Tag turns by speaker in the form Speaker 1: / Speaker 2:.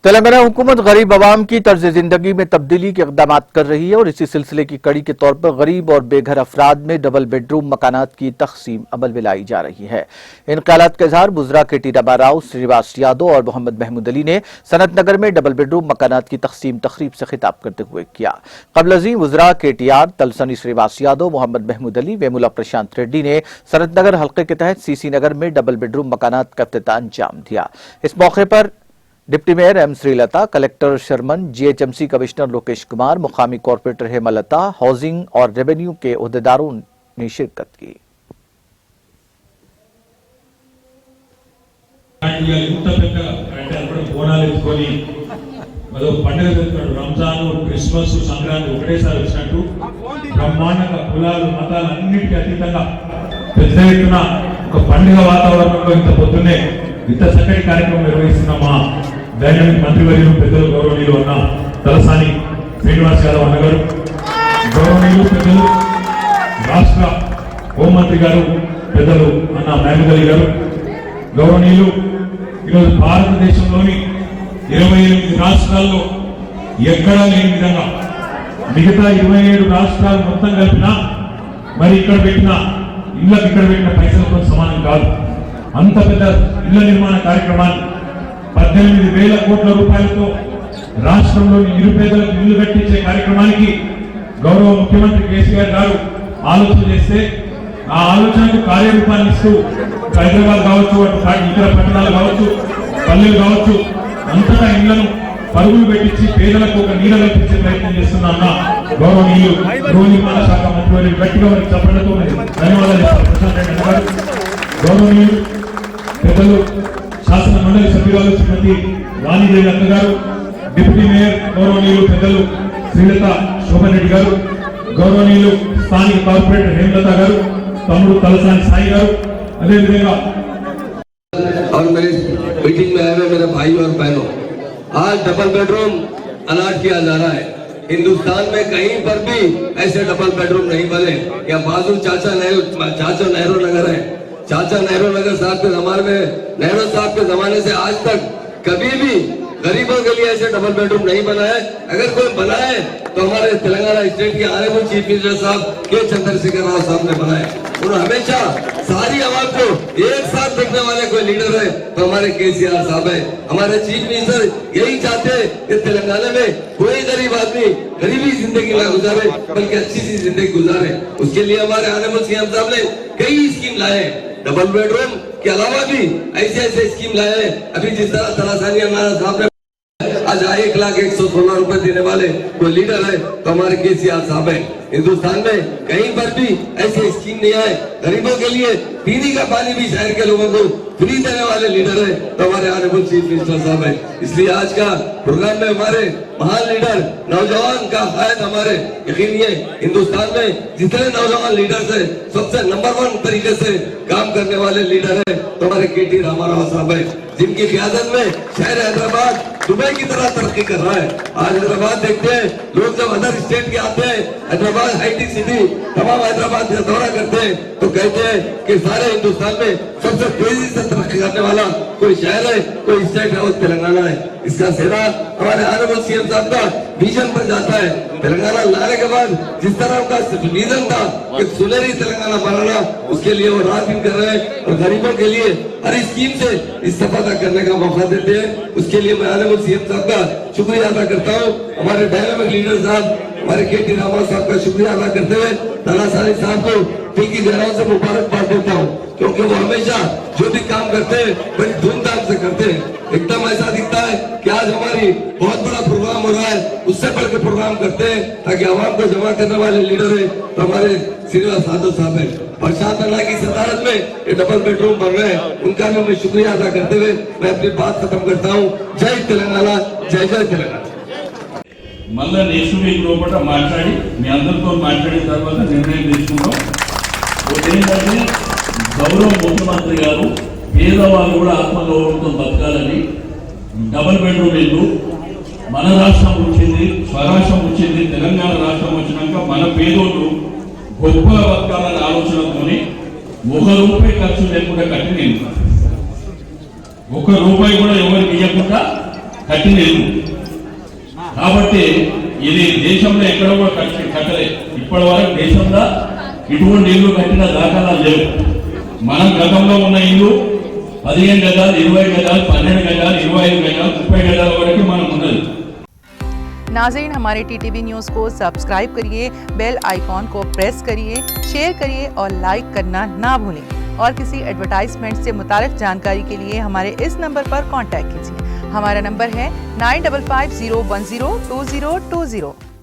Speaker 1: तेलंगाना हुकूमत गरीब आवाम की तर्ज जिंदगी में तब्दीली के इकदाम कर रही है और इसी सिलसिले की कड़ी के तौर पर गरीब और बेघर अफराद में डबल बेडरूम मकानात की तकसीम अमल में लाई जा रही है। इन ख्यालात का इजहार बुजरा केटी रबा राव, श्रीनिवास यादव और मोहम्मद महमूद अली ने सनत नगर में डबल बेडरूम मकानात की तकसीम तकरीब से खिताब करते हुए किया। कबल अजी बुजरा केटीआर, तलसनी श्रीनिवास यादव, मोहम्मद महमूद अली, वेमुला प्रशांत रेड्डी ने सनत नगर हल्के के तहत सीसी नगर में डबल बेडरूम मकानात का इफ्तिताह अंजाम दिया। इस मौके पर deputy mayor M Srilatha, collector Sharman, GHMC commissioner Lokesh Kumar, मुकामी कॉर्पोरेटर हेमलता, हाउसिंग और रेवेन्यू के ओहदेदारों ने शिरकत की।
Speaker 2: రంజాన్ క్రిస్మస్ సంక్రాంతి ఒకటేసారి వచ్చినట్టు బ్రహ్మాండంగా కులాలు మతాలు అన్నిటికీ అతీతంగా పెద్ద ఎత్తున ఒక పండుగ వాతావరణంలో ఇంత పొద్దున్నే ఇంత చక్కటి కార్యక్రమం నిర్వహిస్తున్న మా డైనమిక్ మంత్రివర్యులు పెద్దలు గౌరవనీయులు అన్న తలసాని శ్రీనివాస్ యాదవ్ అన్నగారు, గౌరవనీయులు పెద్దలు రాష్ట్ర హోంమంత్రి గారు పెద్దలు అన్న మహమూద్ అలీ గారు, గౌరవనీయులు ఈరోజు భారతదేశంలోని 28 రాష్ట్రాల్లో ఎక్కడా లేని విధంగా మిగతా 27 రాష్ట్రాలు మొత్తం కలిపినా మరి ఇక్కడ పెట్టిన ఇళ్ళకి ఇక్కడ పెట్టిన పైసలతో సమానం కాదు. అంత పెద్ద ఇళ్ల నిర్మాణ కార్యక్రమాన్ని 18,000 కోట్ల రూపాయలతో రాష్ట్రంలోని నిరుపేదలకు ఇల్లు కట్టించే కార్యక్రమానికి గౌరవ ముఖ్యమంత్రి కేసీఆర్ గారు ఆలోచన చేస్తే ఆ ఆలోచనకు కార్యరూపాన్ని ఇస్తూ హైదరాబాద్ కావచ్చు, ఇతర పట్టణాలు కావచ్చు, పల్లెలు కావచ్చు, అంతటా ఇళ్లను పరుగులు పెట్టించి పేదలకు ఒక నీడ కల్పించే ప్రయత్నం చేస్తున్న గౌరవనీయులు గృహ నిర్మాణ శాఖ మంత్రి గట్టిగా వారికి చెప్పడంతో ధన్యవాదాలు ప్రశాంత్ రెడ్డి గారు, గౌరవనీయులు పెద్దలు శాసన మండలి సభ్యురాలు శ్రీమతి వాణిదేవి అక్క గారు, డిప్యూటీ మేయర్ గౌరవనీయులు పెద్దలు శ్రీలత శోభన్ రెడ్డి గారు, గౌరవనీయులు స్థానిక కార్పొరేటర్ హేమలత గారు, తమ్ముడు తలసాని సాయి గారు, అదేవిధంగా
Speaker 3: और मेरी मीटिंग में आए हुए मेरे भाई और बहनों, आज डबल बेडरूम अलाट किया जा रहा है। हिंदुस्तान में कहीं पर भी ऐसे डबल बेडरूम नहीं बने। या बाजू चाचा नेहरू नगर है, चाचा नेहरू नगर साहब के जमाने में, नेहरू साहब के जमाने से आज तक कभी भी गरीबों के लिए ऐसे डबल बेडरूम नहीं बना है। अगर कोई बनाए तो हमारे तेलंगाना स्टेट के ऑनरेबल चीफ मिनिस्टर साहब के चंद्रशेखर राव साहब ने बनाए। उन्होंने हमेशा सारी आवाज को एक साथ देखने वाले कोई लीडर है तो हमारे केसीआर साहब है। हमारे चीफ मिनिस्टर यही चाहते हैं कि तेलंगाना में कोई गरीब आदमी गरीबी जिंदगी ना गुजारे बल्कि अच्छी सी जिंदगी गुजारे। उसके लिए हमारे ऑनरेबल सीएम साहब ने कई स्कीम लाए, डबल बेडरूम के अलावा भी ऐसे ऐसे स्कीम लाए हैं। अभी जिस तरह तलासानी हमारा साहब ने आज 1,116 रुपए देने वाले कोई लीडर है तो हमारे केसीआर साहब है। हिंदुस्तान में कहीं पर भी ऐसे स्कीम नहीं आए। गरीबों के लिए पीने का पानी भी शहर के लोगों को फ्री देने वाले लीडर है तो हमारे ऑनरेबल चीफ मिनिस्टर साहब है। इसलिए आज का प्रोग्राम में हमारे महान लीडर नौजवान का शायद हमारे यकीन हिंदुस्तान में जितने नौजवान लीडर्स है सबसे नंबर 1 तरीके से काम करने वाले लीडर है तो हमारे केटी रामाराव साहब है, जिनकी क़यादत में शहर हैदराबाद दुबई की तरह तरक्की कर रहा है। आज हैदराबाद देखते हैं लोग जब अदर स्टेट के आते हैं, हैदराबाद हाईटेक सिटी तमाम हैदराबाद का दौरा करते हैं तो कहते हैं कि सारे हिंदुस्तान में सबसे तेजी से तरक्की करने वाला कोई शहर है, कोई स्टेट है, वो तेलंगाना है। इसका सेवा हमारे ऑनरेबल सीएम साहब का विजन पर जाता है। तेलंगाना लाने के बाद जिस तरह का विजन था कि सुनहरी तेलंगाना बनाना, उसके लिए वो रात दिन कर रहे हैं और गरीबों के लिए हर स्कीम से इस्तेफादा करने का मौका देते हैं। उसके लिए मैं ऑनरेबल सीएम साहब का शुक्रिया अदा करता हूँ। हमारे डायनामिक लीडर साहब हमारे केटी रामा साहब का शुक्रिया अदा करते हुए तलासानी साहब को दिल की गहराई से मुबारकबाद देता हूँ, क्योंकि वो हमेशा जो भी काम करते हैं बड़ी धूमधाम से करते हैं। एकदम ऐसा दिखता है कि आज हमारी बहुत बड़ा प्रोग्राम हो रहा है, उससे बढ़ के प्रोग्राम करते हैं ताकि आवाम को जमा करने वाले लीडर है तो हमारे श्रीनिवास यादव साहब है। प्रशांत अल्लाह की सदारत में ये डबल बेडरूम बन रहे हैं, उनका भी मैं शुक्रिया अदा करते हुए मैं अपनी बात खत्म करता हूँ। जय तेलंगाना, जय जय तेलंगाना।
Speaker 2: మళ్ళా నెక్స్ట్ వీక్ లోపల మాట్లాడి మీ అందరితో మాట్లాడిన తర్వాత నిర్ణయం తీసుకుంటాం. ఏంటంటే గౌరవ ముఖ్యమంత్రి గారు పేదవాళ్ళు కూడా ఆత్మగౌరవంతో బతకాలని డబల్ బెడ్రూమ్ ఇల్లు మన రాష్ట్రం వచ్చింది, స్వరాష్ట్రం వచ్చింది, తెలంగాణ రాష్ట్రం వచ్చినాక మన పేదోళ్ళు గొప్పగా బతకాలనే ఆలోచనతో ₹1 ఖర్చు లేకుండా కట్టి నేను ₹1 కూడా ఎవరికి ఇవ్వకుండా కట్టిన ఇల్లు కాబట్టి ఇది దేశంలో ఎక్కడ కూడా కట్టలేదు. ఇప్పటి వరకు దేశంలో ఇటువంటి ఇల్లు కట్టిన దాఖలాలు లేవు. మనం గతంలో ఉన్న ఇల్లు 15 గజాలు, 20 గజాలు, 12 గజాలు, 25 గజాలు, 30 గజాల వరకు మనం ఉన్నది.
Speaker 4: नाज़रीन, हमारे टीटीवी न्यूज़ को सब्सक्राइब करिए, बेल आइकॉन को प्रेस करिए, शेयर करिए और लाइक करना ना भूलें। और किसी एडवर्टाइजमेंट से मुताल्लिक़ जानकारी के लिए हमारे इस नंबर पर कांटेक्ट कीजिए। हमारा नंबर है 9550102020।